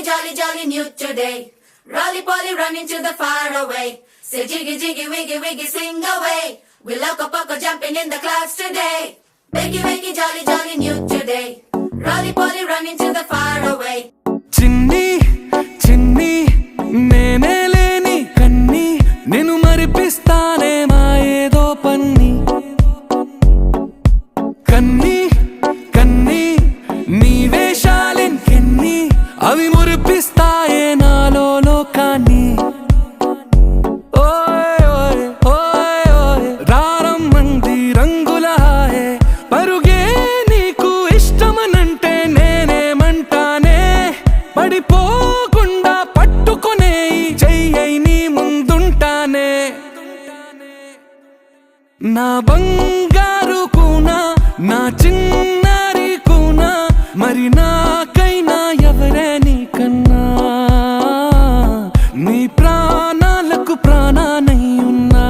jolly, jolly new today. Rolly poly running to the far away. Say jiggy, jiggy, wiggy, wiggy, sing away. We loco poco jumping in the clouds today. Wakey, wakey, jolly, jolly new today. Rolly poly running to the far away. చిన్ని చిన్ని నేనే లేని కన్ని నేను మరిపిస్తానే మా ఏదో పన్ని కన్ని కన్ని నీ వేషాలెన్కెన్ని అవి మురిపిస్తాయే నాలో లోకాన్ని ఓయ్ ఓయ్ ఓయ్ ఓయ్ రారమ్మంది రంగుల హాయే పరుగే నీకు ఇష్టమనంటే నేనేమంటానే పడిపోకుండా పట్టుకునే చెయ్యై నీ ముందుంటానే నా బంగారు కూనా నా చిన్నారి కూనా మరి నాకైనా ఎవరే నీకన్నా నీ ప్రాణాలకు ప్రాణానై ఉన్నా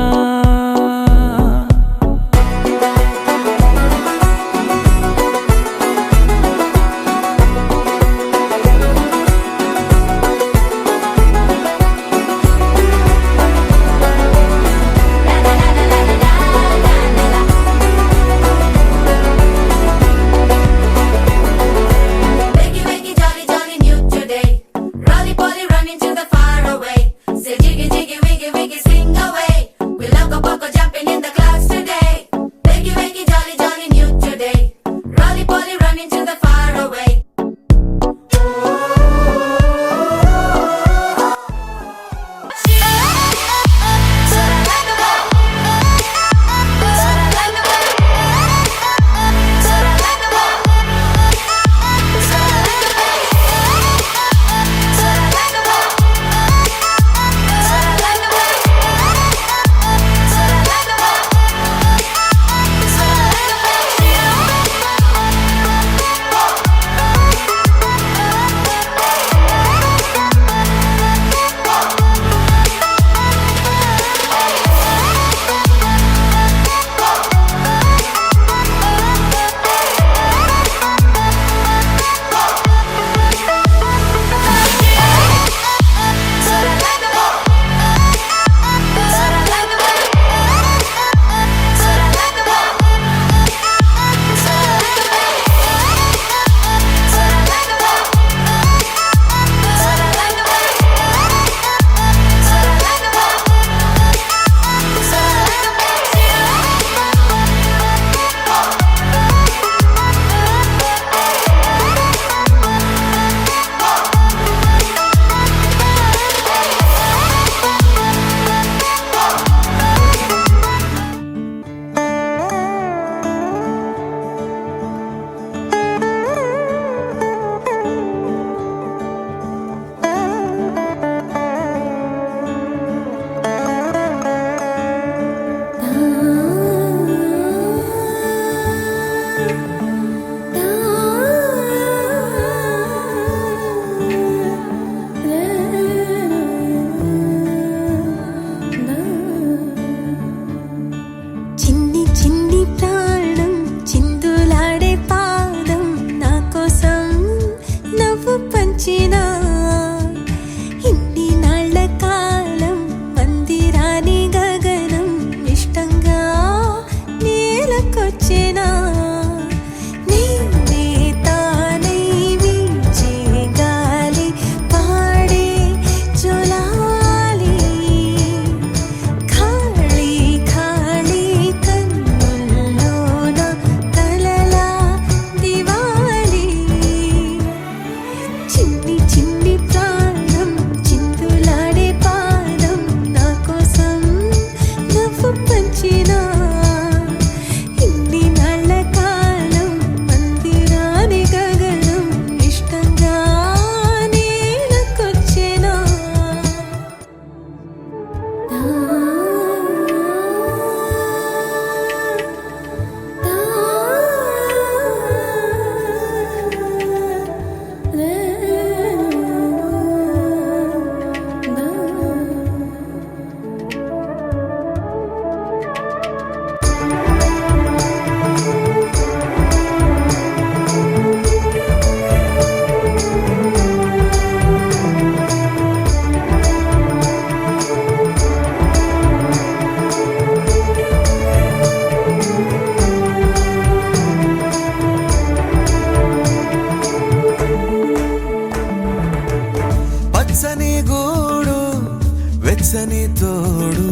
దిశని తోడు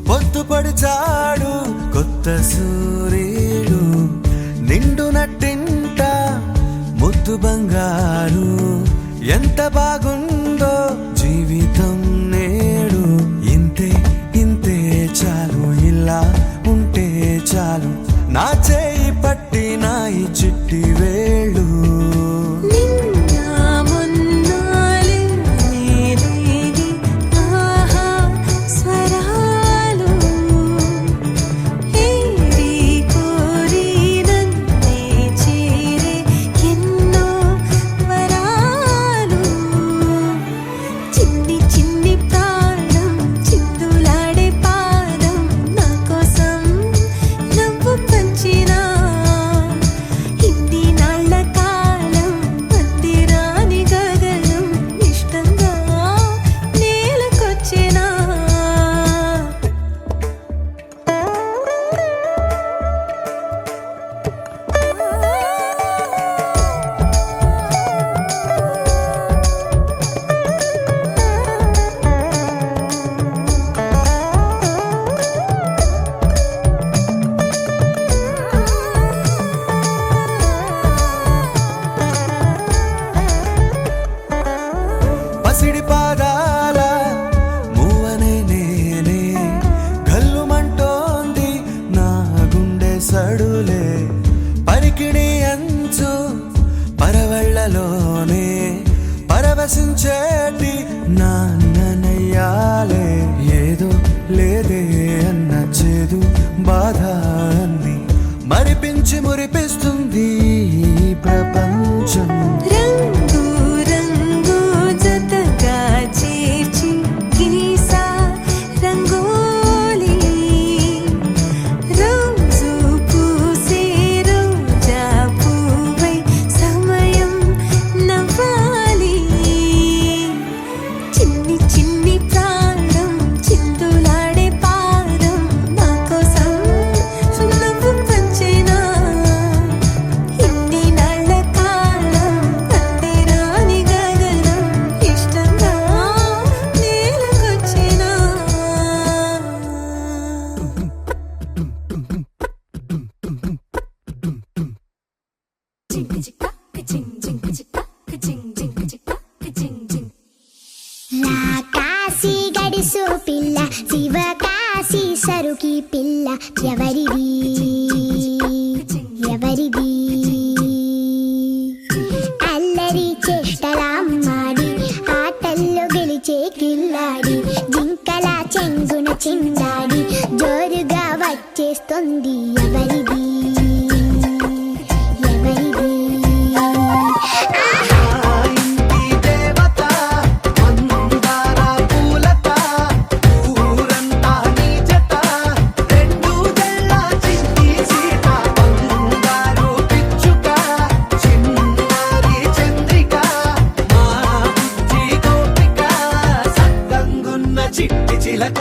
పొద్దుపడిచాడు కొత్త సూర్యుడు నిండు నట్టింట ముద్దు బంగారు ఎంత బాగుందో జీవితం నేడు ఇంతే ఇంతే చాలు ఇలా ఉంటే చాలు నా చేయి పట్టి నా ఈ చిట్టి వేళ్ళు పసిడి పాదాల మూవనే నేనే గల్లుమంటోంది నా గుండె సడులే పరికిణి అంచు పరవళ్ళలోనే పరవశించేటి నాన్ననయ్యాలే ఏదో లేదే అన్న చేదు బాధ అన్ని మరిపించి మురిపిస్తుంది ఈ ప్రపంచం కాశీ గడిసో పిల్ల శివకాశీ సరుకి పిల్ల ఎవరిది ఎవరిది అల్లరి చేష్టలామ్మాడి ఆటల్లో గెలిచే కిల్లాడి జింకల చెంగున చిందాడి జోరుగా వచ్చేస్తుంది ఎవరిది ఎవరిది చిట్టి చిలక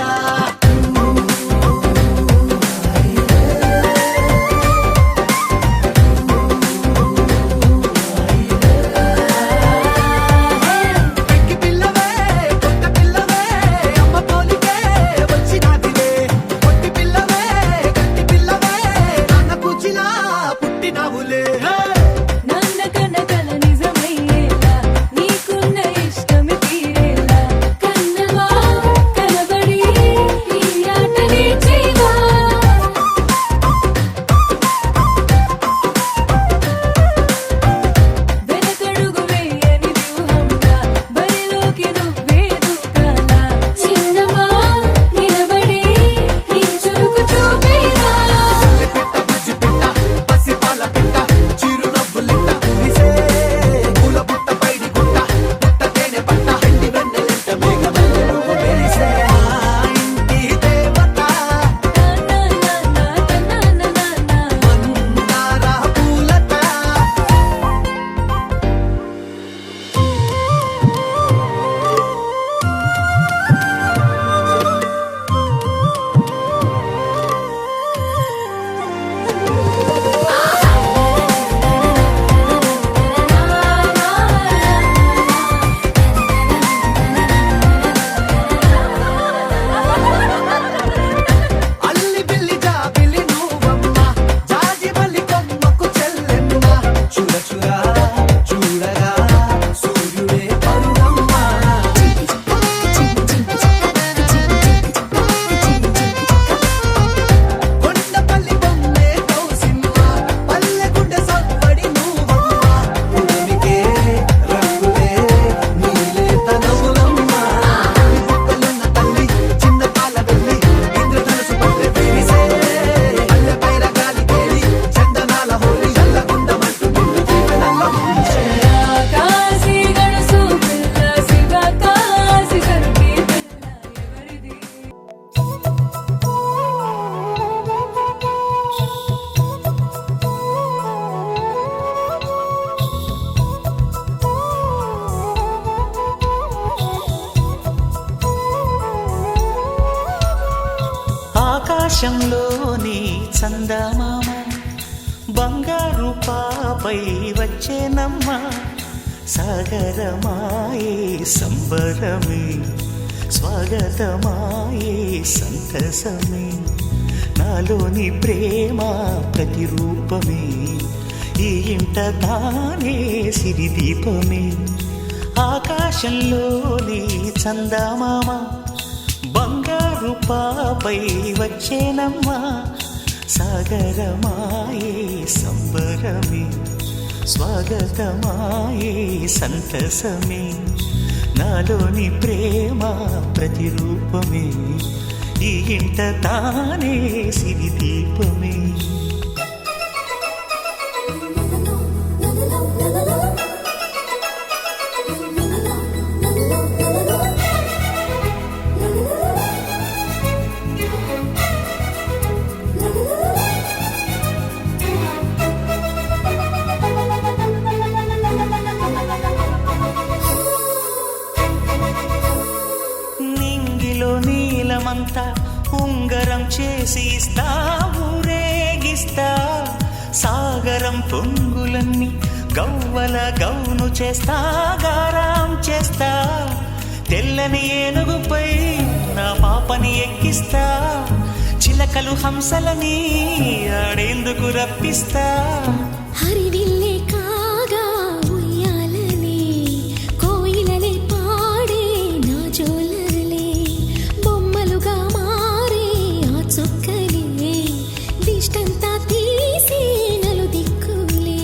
ఆకాశంలోని చందమామ బంగారు పాపై వచ్చేనమ్మ సాగరమాయే సంబరమే స్వాగతమాయే సంతసమే నాలోని ప్రేమ ప్రతిరూపమే ఈ ఇంట తానే సిరిదీపమే ఆకాశంలోని చందమామ బంగారు పాపై వచ్చేనమ్మా సాగరమాయే సంబరమే స్వాగతమాయే సంతసమే నాలోని ప్రేమ ప్రతిరూపమే ఈ ఇంట తానే సిరిదీపమే నీలమంతా ఉంగరం చేసి ఇస్తా ఊరేగిస్తా సాగరం పొంగులన్నీ గవ్వల గౌను చేస్తా గారాం చేస్తా తెల్లని ఏనుగుపై నా పాపని ఎక్కిస్తా చిలకలు హంసలని ఆడేందుకు రప్పిస్తా హరివిల్లే కాగా ఉయ్యాలనే కోయిలలే పాడే నా జోలలే బొమ్మలుగా మారే ఆ చొక్కలే దిష్టంతా తీసి నలు దిక్కులే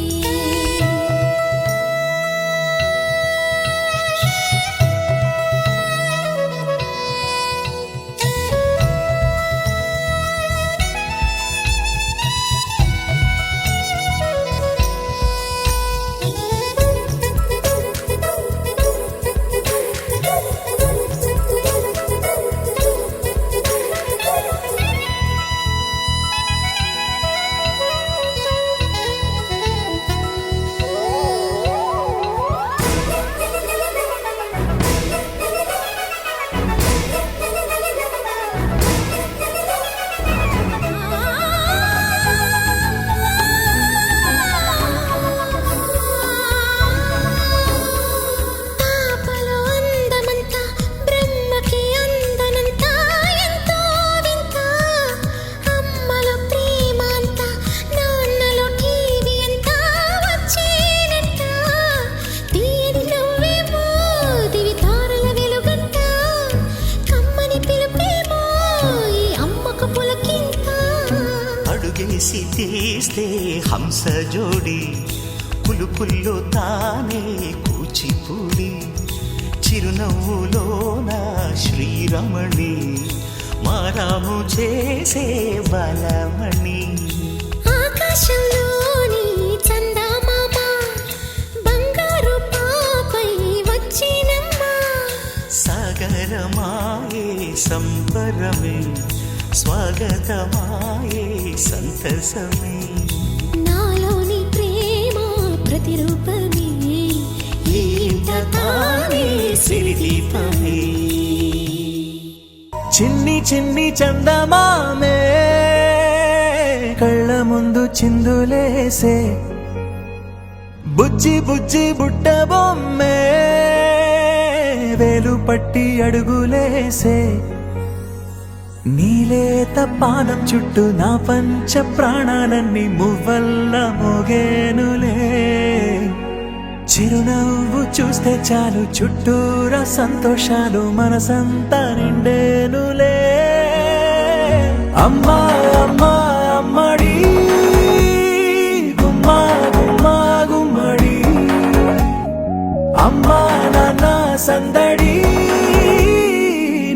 అడుగేసి తీస్తే హంస జోడి పులుపుల్లో తానే కూచిపూడి చిరునవ్వులోన శ్రీరమణి మారాము చేసే బలమణి ఆకాశంలోని చందమామ బంగారు పాపై వచ్చినమ్మా సాగరమాయే సంబరమే స్వాగతమాయే సంతసమే నాలోని ప్రేమ ప్రతిరూపమే ఈ ఇంట తానే సిరిదీపమే చిన్ని చిన్ని చందమామే కళ్ళ ముందు చిందులేసే బుజ్జి బుజ్జి బుట్ట బొమ్మే వేలు పట్టి అడుగులేసే నీలేత పానం చుట్టూ నా పంచ ప్రాణాలన్నీ మువ్వల్ల మోగేనులే చిరునవ్వు చూస్తే చాలు చుట్టూరా సంతోషాలు మనసంతా నిండేనులే అమ్మా అమ్మా అమ్మడి గుమ్మా గుమ్మా గుమ్మడి అమ్మా నాన్న సందడి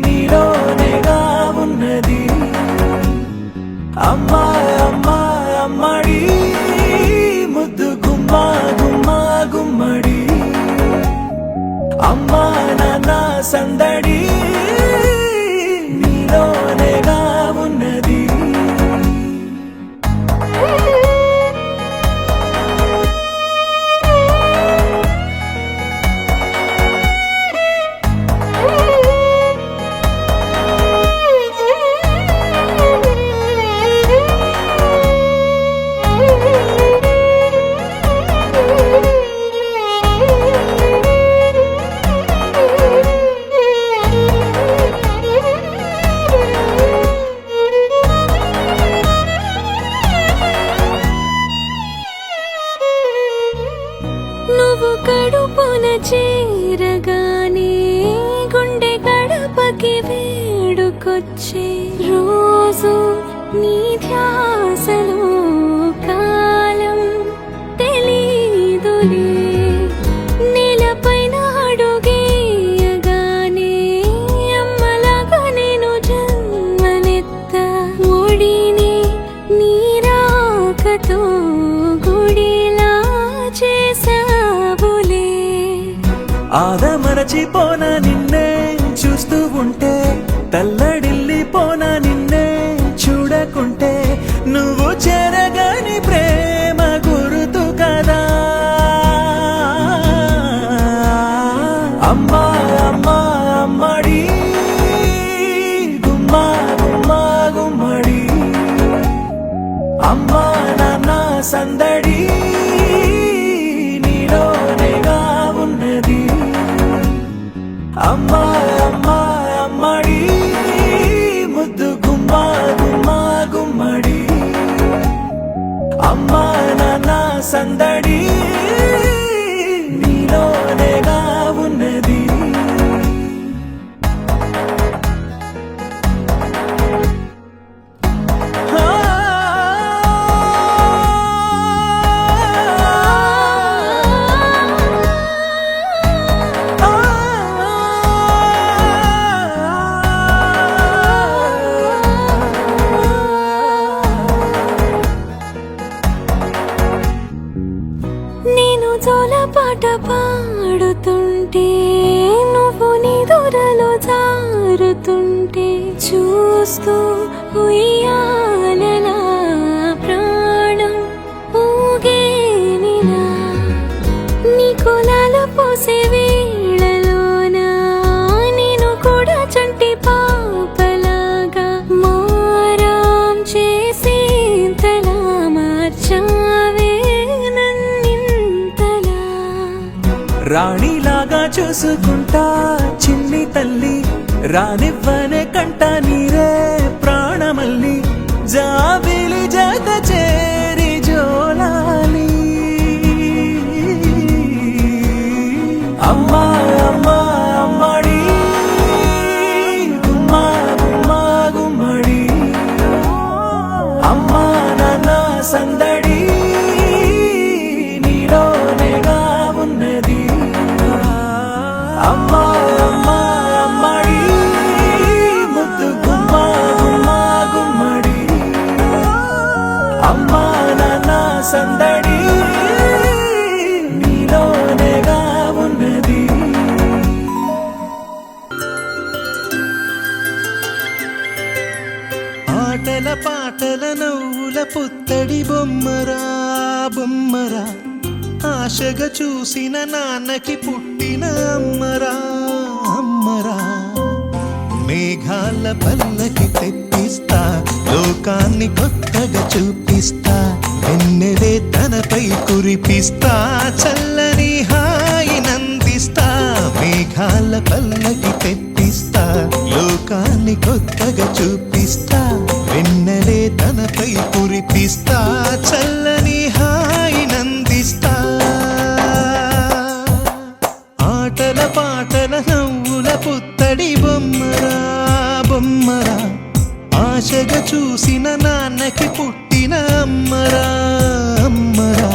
నీలోనేగా ఉన్నది అమ్మా అమ్మా అమ్మడి ముద్దు గుమ్మా గుమ్మా గుమ్మడి అమ్మా నాన్న సందడి నీలోనేగా ఉన్నది నువ్వు కడుపున చేరగానే గుండె గడపకి వేడుకొచ్చే రోజు నీ ధ్యాసలో కాలం తెలీదులే నేలపైన అడుగేయగానే అమ్మలాగా నేను జన్మనెత్త ఒడిని నీ రాకతో గుడిలా చేసావులే ఆదమరచిపోనా నిన్నే చూస్తూ ఉంటే తల్లడిల్లిపోనా నిన్నే చూడకుంటే నువ్వు చెరగని ప్రేమ గురుతు కదా అమ్మా అమ్మా అమ్మడి గుమ్మా గుమ్మా గుమ్మడి అమ్మా నాన్న సందడి నీలోనేగా ఉన్నది అమ్మా అమ్మా అమ్మడి ముద్దు గుమ్మా గుమ్మా గుమ్మడి అమ్మా నాన్న సందడి నీలోనేగా ఉన్నది నేను జోలపాట పాడుతుంటే నువ్వు నీ దూరలో జారుతుంటే చూస్తూ ఉయ్యాలలా ప్రాణం ఊగేనిలా నీ కులాలు పోసే వేళలోన నేను కూడా చంటి పాపలాగా మారాం చేసేంతలా మార్చావే నన్నింతలా రాణిలాగా చూసుకుంటా చిన్ని తల్లి రానివ్వనే కంట నీరే ప్రాణమల్లి జాబిలి జత చేరి జోలాలి అమ్మా అమ్మా అమ్మడి గుమ్మా గుమ్మా గుమ్మడి అమ్మా నాన్న సందడి నీలోనేగా ఉన్నది అమ్మా అమ్మా అమ్మడి ముద్దు గుమ్మా గుమ్మా గుమ్మడి అమ్మా నాన్న సందడి నీలోనేగా ఉన్నది ఆటల పాటల నవ్వుల పుత్తడి బొమ్మరా బొమ్మరా ఆశగా చూసిన నాన్నకి పుట్టిన అమ్మరా అమ్మరా మేఘాల పల్లకి తెప్పిస్తా లోకాన్ని కొత్తగా చూపిస్తా వెన్నెలే తనపై కురిపిస్తా చల్లని హాయి నందిస్తా మేఘాల పల్లకి తెప్పిస్తా లోకాన్ని కొత్తగా చూపిస్తా వెన్నెలే తనపై కురిపిస్తా చల్లని హాయి నందిస్తా ఆటల పాటల నవ్వుల పుత్తడి బొమ్మరా బొమ్మరా ఆశగా చూసిన నాన్నకి పుట్టిన అమ్మరా అమ్మరా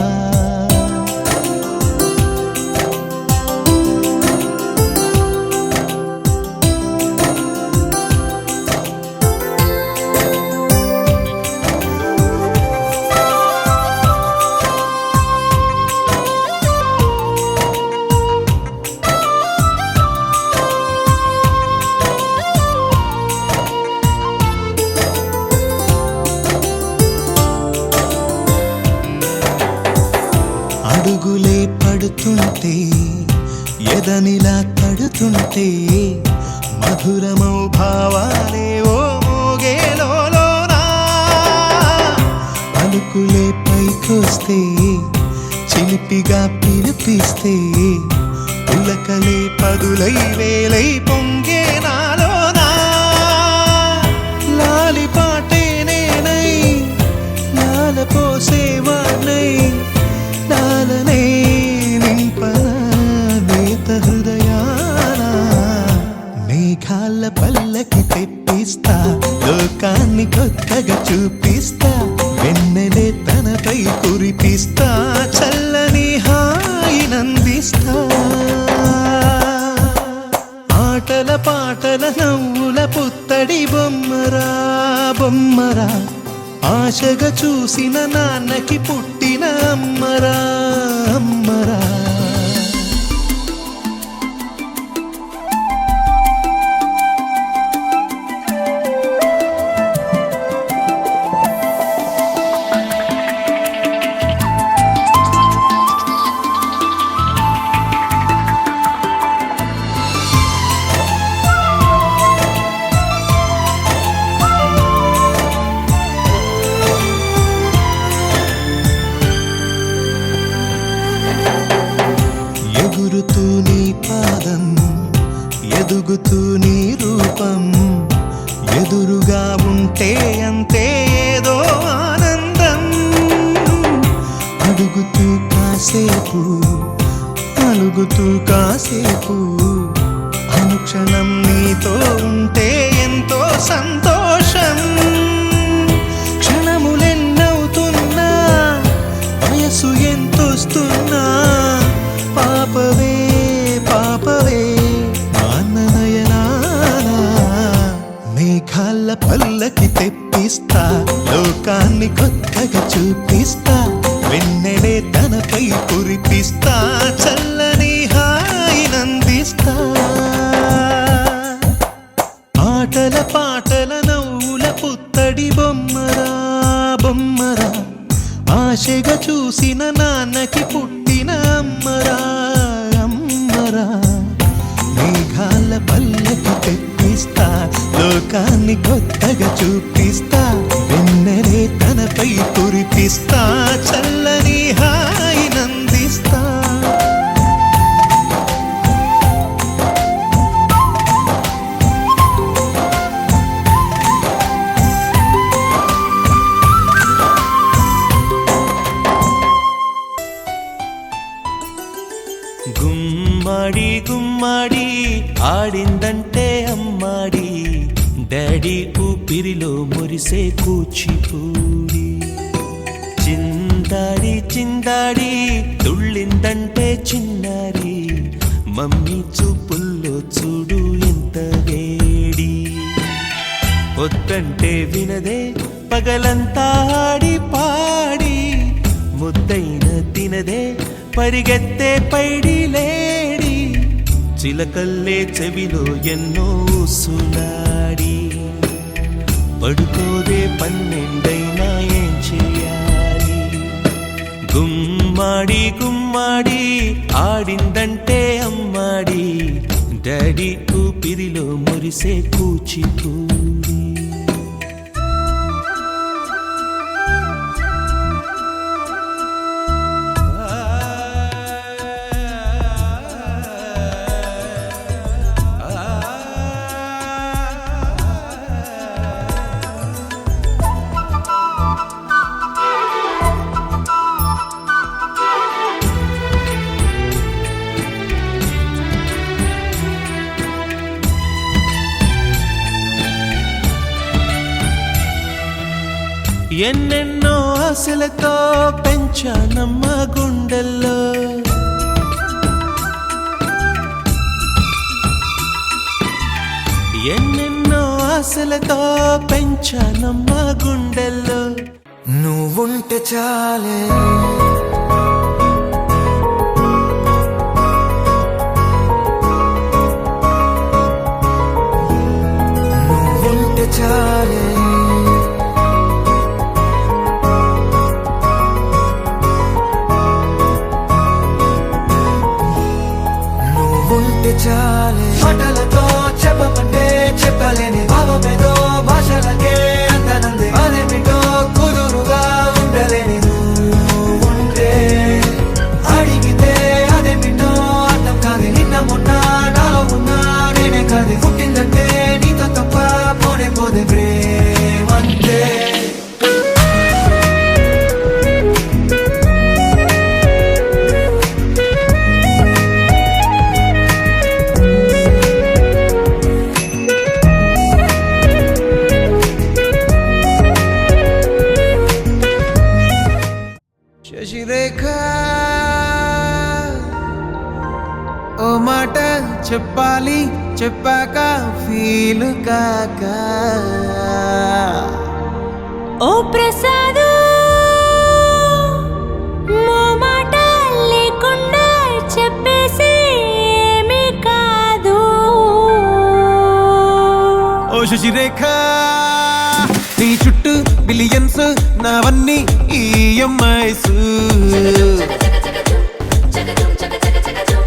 అడుగులే పడుతుంటే ఎదనిలా తడుతుంటే మధురమౌ భావాలే ఓ మోగేలోనా పలుకులే పైకొస్తే చిలిపిగా పిలిపిస్తే పులకలే పదులై వేలై పొంగే నాలోనా లాలి పాటే నేనై లాల పోసేవాణ్ణై లాలనే నిన్ను అందిస్తా ఆటల పాటల నవ్వుల పుత్తడి బొమ్మరా బొమ్మరా ఆశగా చూసిన నాన్నకి పుట్టిన అమ్మరా అమ్మరా ఎగురుతూ నీ పాదం ఎదుగుతూ నీ రూపం ఎదురుగా ఉంటే అంతే ఏదో ఆనందం అడుగుతూ కాసేపు అలుగుతూ కాసేపు అనుక్షణం నీతో ఉంటే ఎంతో సంతోషం క్షణములెన్నవుతున్నా వయసు ఎంతొస్తున్నా పాపవే పాపవే నయనానా మేఘాల పల్లకి తెప్పిస్తా లోకాన్ని కొత్తగా చూపిస్తా వెన్నెలే తనపై కురిపిస్తా చల్లని హాయినందిస్తా ఆటల పాటల నవ్వుల పుత్తడి బొమ్మరా బొమ్మరా ఆశగా చూసిన నాన్నకి పుట్టిన అమ్మరా అమ్మరా మేఘాల పల్లకి తెప్పిస్తా లోకాన్ని కొత్తగా చూపిస్తా వెన్నెలే తనపై కురిపిస్తా చల్లని హాయినందిస్తా గుమ్మడి గుమ్మడి ఆడిందంటే అమ్మాడి డాడీ ఊపిరిలో మురిసే కూచిపూడి చిందాడి చిందాడి తుళ్ళిందంటే చిన్నారి మమ్మీ చూపుల్లో చూడు ఎంత వేడి వద్దంటే వినదే పగలంతా ఆడి పాడి ముద్దైన తినదే పరిగెత్తే పైడి లేడి చిలకల్లే చెవిలో ఎన్నో సులాడి పడుకోదే పన్నెండైనా ఏం చేయాలి గుమ్మాడి గుమ్మాడి ఆడిందంటే అమ్మాడి డాడీ ఊపిరిలో మురిసే కూచిపూడి ఎన్నెన్నో ఆశలతో పెంచానమ్మ గుండెల్లో ఎన్నెన్నో ఆశలతో పెంచానమ్మ గుండెల్లో నువ్వుంటే చాలే నువ్వుంటే చాలే నువ్వుంటే చాలే మాటలతో చెప్పమంటే చెప్పలేని భావమేదో భాషలకే అందనంది అదేమిటో కుదురుగా ఉండలేని నువ్వుంటే అడిగితే అదేమిటో అర్థం కాదు నిన్న మొన్న నాలో ఉన్నా నేనే కాదు పుట్టిందంటే నీతో తప్ప పోనే పోదే ప్రేమంతే ఓ మాట చెప్పాలి చెప్పాక ఫీలు కాక ఓ ప్రసాదు మో మాట లేకుండా చెప్పేసి ఏమీ కాదు. ఓ శశిరేఖ నీ చుట్టూ బిలియన్స్ నావన్నీ ఈఎంఐస్.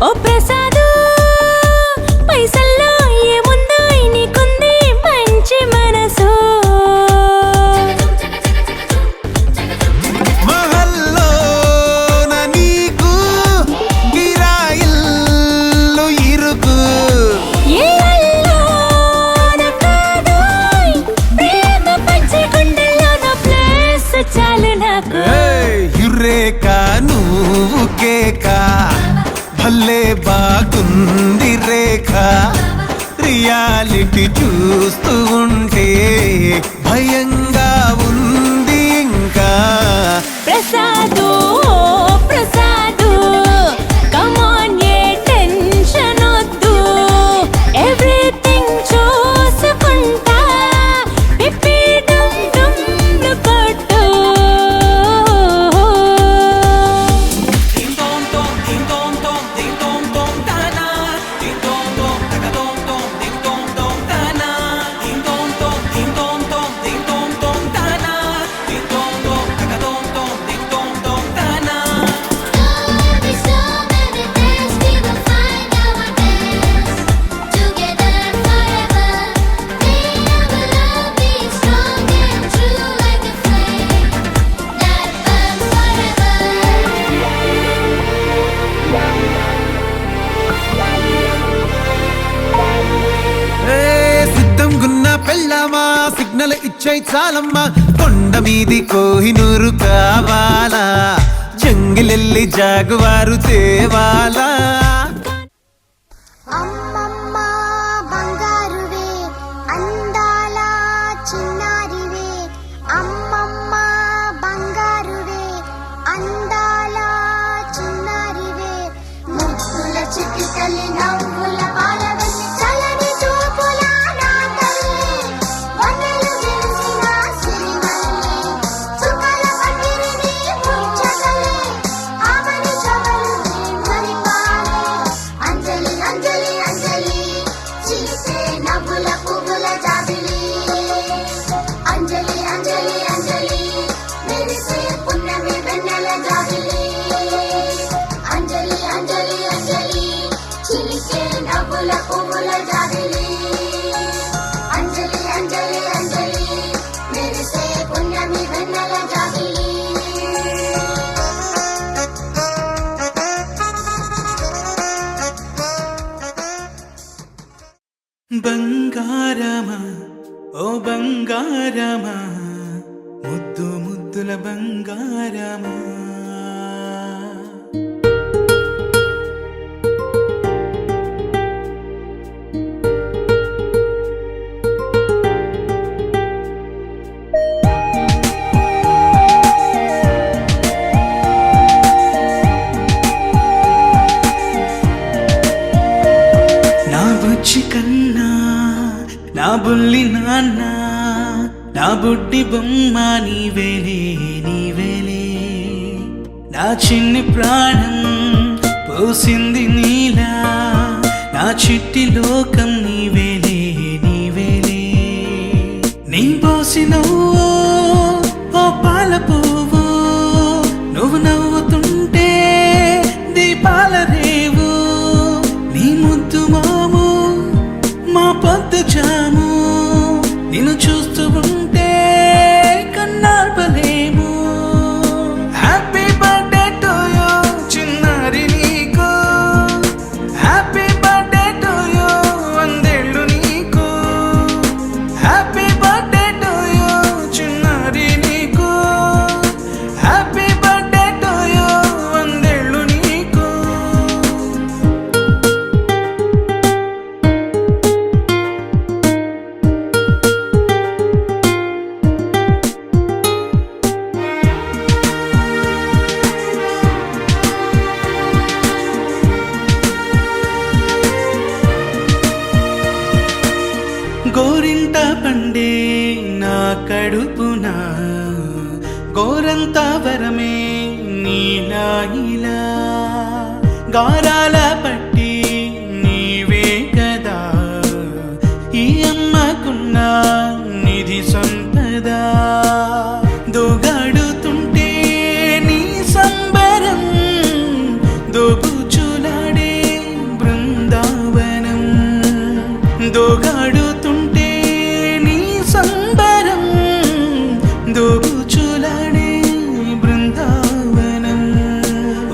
ఓ ప్రసాదు పైసల్లో ఏముందో నీకుంది మంచి మనసు. మహల్లో నా నీకు గిరాయిల్లు ఇరుకు. ఏ అల్లోన కాదోయ్, ప్రేమ పంచే గుండెల్లోన ప్లేస్ చాలు నాకు. యురేక నువ్వు కేక భలే బాగుంది రేఖ. రియాలిటీ చూస్తూ ఉంటే భయంగా ఉంది ఇంకా. ప్రసాదు ప్రసాదు కమాన్ ఏ టెన్షన్ వద్దు, ఎవ్రీథింగ్ చూసుకుంటా పిప్పి డుమ్ డుమ్ కొట్టు. సిద్ధం గున్న పెళ్ళమా సిగ్నల్ ఇచ్చే చాలమ్మా. కొండ మీది కోహినూరు కావాలా, జంగిలెల్లి జాగువారు తేవాలా. అమ్మమ్మ బంగారువే అందాల చిన్నారివే. అమ్మమ్మ బంగారువే అందాల చిన్నారివే. ముద్దుల చిట్టి తల్లి నవ్వుల పాలవల్లి చల్లని చూపుల నా తల్లి. వన్నెలు విరిసిన సిరిమల్లి చుక్కల పందిరిని ముంచగలే. ఆమని చవలు మరిపాలే. అంజలి అంజలి అంజలి చిలిపే నవ్వుల పువ్వుల జాబిలి. అంజలి అంజలి అంజలి మెరిసే పున్నమి వెన్నెల జాబిలి. అంజలి అంజలి అంజలి చిలిపే నవ్వుల పువ్వుల జాబిలి. అంజలి అంజలి అంజలి మెరిసే పున్నమి వెన్నెల జాబిలి. బంగారమా ఓ బంగారమా ముద్దు ముద్దుల బంగారమా. నా బుజ్జి కన్నా నా బుల్లి నాన్న నా బుడ్డి బొమ్మ నీవేలే నీవేలే. నా చిన్ని ప్రాణం పోసింది నీలా, నా చిట్టి లోకం నీవేలే నీవేలే. నీ పోసి నవ్వు ఓ పాల పువ్వు, నువ్వు నవ్వుతుంటే దీపాల రేవు. నీ ముద్దు మాము మా పొద్దు జాము, నిన్ను చూస్తూ ఉంటే కన్నార్పలేము. హ్యాపీ బర్త్డే టు యూ చిన్నారి నీకు, హ్యాపీ బర్త్డే టు యూ వందేళ్ళు నీకు. హ్యాపీ బర్త్డే టు యూ చిన్నారి నీకు. గోరింట పండే నా కడుపున గోరంత వరమే నీలా ఇలా గారాల పట్టి నీవే కదా ఈ అమ్మకున్న నిధి సంపద దోగాడుతుంటే నీ సంబరం దోబుచులాడే బృందావనం దోగాడుతుంటే నీ సంబరం దోబుచులాడే బృందావనం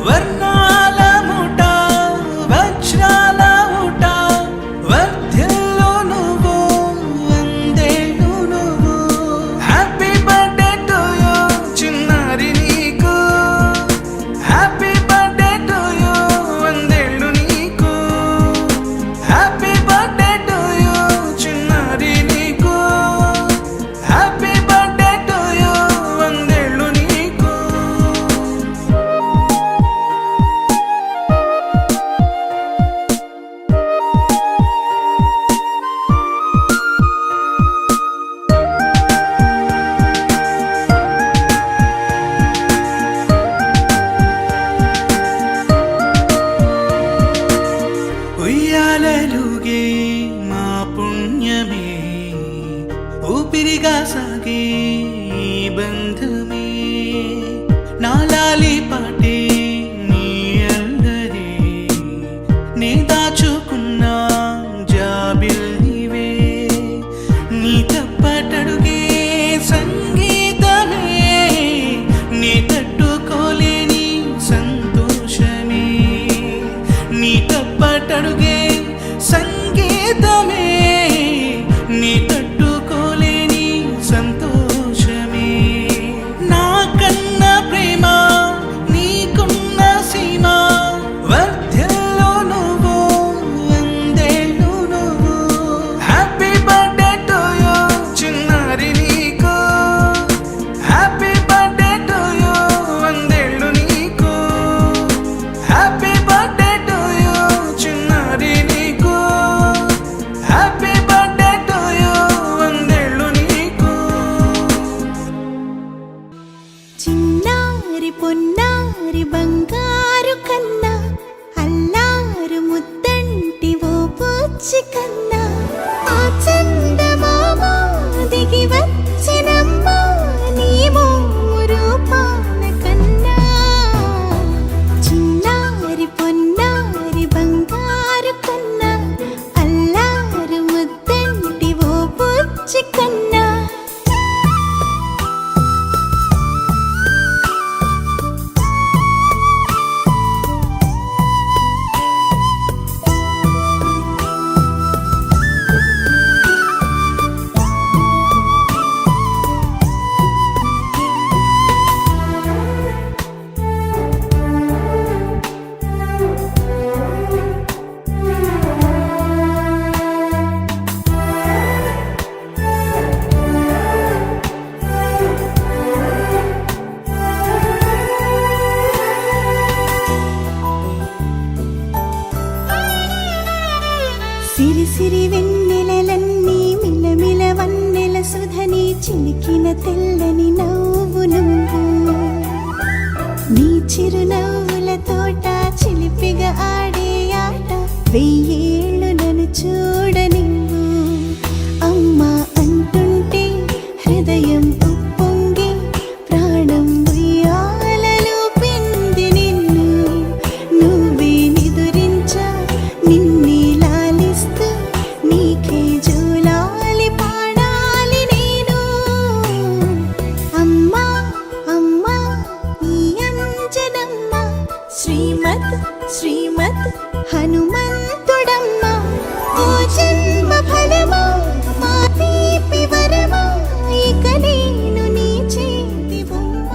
వర్ణాల ముఠ వజ్రాల ఊట వర్ధ్యల్లో నువ్వు వందేళ్ళు నువ్వు హ్యాపీ బర్త్డే టు యూ చిన్నారి నీకు హ్యాపీ బర్త్డే టు యూ వందేళ్ళు నీకు హ్యాపీ బర్త్డే టు యూ చిన్నారి నీకు హ్యాపీ బర్త్డే టు యూ వందేళ్ళు నీకు ఉయ్యాలలుగే మా పుణ్యమే ఊపిరిగా సాగే ఈ బంధమే నాలాలి పాటే నీ అల్లరే నే దాచుకున్న జాబిల్లివే నీ తప్పటడుగే సంగీతమే నీ తట్టుకోలేని సంతోషమే నీ తప్పటడుగే సంగీతమే నీ తట్టుకోలేని సంతోషమే నా కన్న ప్రేమ నీకున్న సీమ వర్ధ్యల్లో నువ్వు వందేళ్ళు నువ్వు హ్యాపీ బర్త్డే టు యూ చిన్నారి నీకు హ్యాపీ బర్త్డే టు యూ వందేళ్ళు నీకు హ్యాపీ బర్త్డే టు యూ చిన్నారి నీకు హ్యాపీ బర్త్డే టు యూ వందేళ్ళు నీకు చిన్నారి పొన్నారి బంగారు కన్నా అల్లారు ముద్దంటి ఓ బుచ్చి కన్నా ఆ చందమామ దిగి వచ్చినమ్మ నీ మోము రూపాన కన్నా చిన్నారి పొన్నారి బంగారు కన్నా అల్లారు ముద్దంటి ఓ బుచ్చి కన్నా సిరి సిరి వెన్నెలలన్నీ మిలమిల వన్నెల సుధని చిలికిన తెల్లని నవ్వు నువ్వు నీ చిరునవ్వుల తోట చిలిపిగా ఆడే ఆట వెయ్యేళ్ళు నన్ను చూడ నువ్వు అమ్మా అంటుంటే హృదయం ఉప్పొంగి ప్రాణం ఉయ్యాలలో పిండి నిన్ను నువ్వే నిదురించా నిన్నే లాలిస్తూ నీకే జోలాలి పాడాలి నేను అమ్మా అమ్మా ఈ అంజనమ్మ శ్రీమత్ శ్రీమత్ హనుమంతుడమ్మ ఓ జన్మ ఫలమా మా తీపి వరమా ఇక నేను నీ చేతి బొమ్మ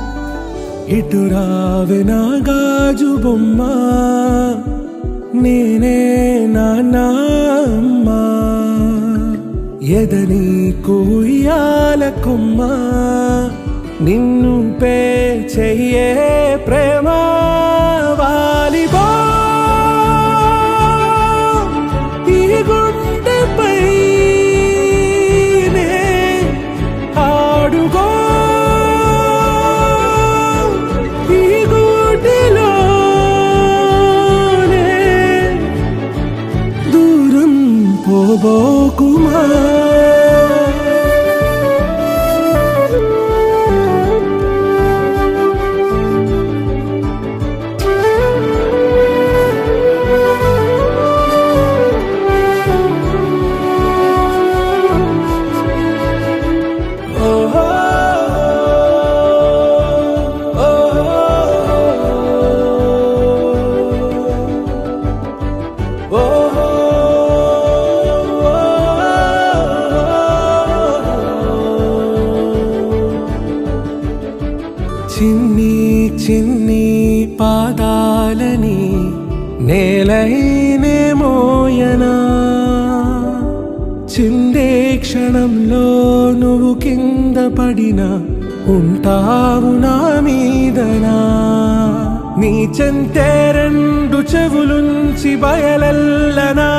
ఇటు రావే నా గాజు బొమ్మ నేనే నాన్నమ్మ ఎదని కుయ్యాల కొమ్మ నిన్ను పే చెయ్యే ప్రేమ వాలిబో ఈ గుండెపై పోబోకుమా చిన్ని చిన్ని పాదాలని నేలైనే మోయనా చిందే క్షణంలో నువ్వు కింద పడినా ఉంటావు నా మీదనా నీ చెంతే రెండు చెవులుంచి బయలెల్లనా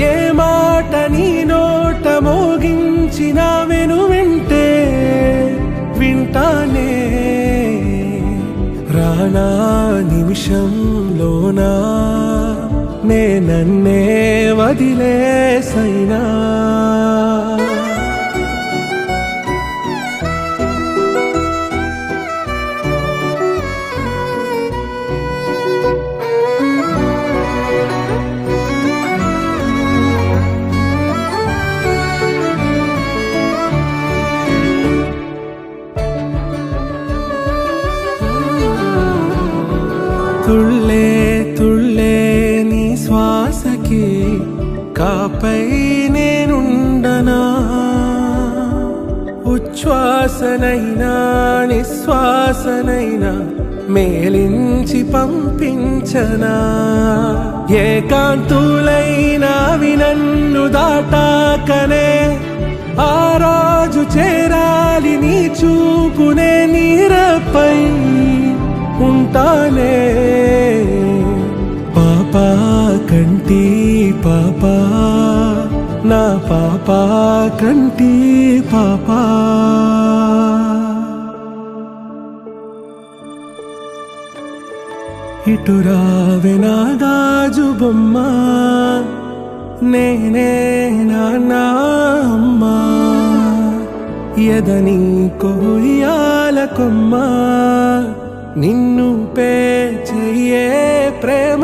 ఏ మాట నీ నోట మోగించిన వెను వింటే వింటానే రానా నిమిషంలోనా నే నన్నే వదిలేసైనా తుళ్ళే తుళ్ళే నీ శ్వాసకి కాపై నేనుండనా ఉచ్ఛ్వాసనైనా నిశ్వాసనైనా మేలించి పంపించనా ఏకాంతులైనా వినన్ను దాటాకనే ఆ రోజు చేరాలి నీ చూపునే నీరపై ఉంటానే పాపా కంటి పాపా నా పాపా కంటి పాపా ఇటు రావే నా గాజు బొమ్మ నేనే నాన్న అమ్మా ఎదని కొయ్యాల కొమ్మ నిన్ను పే చెయ్యే ప్రేమ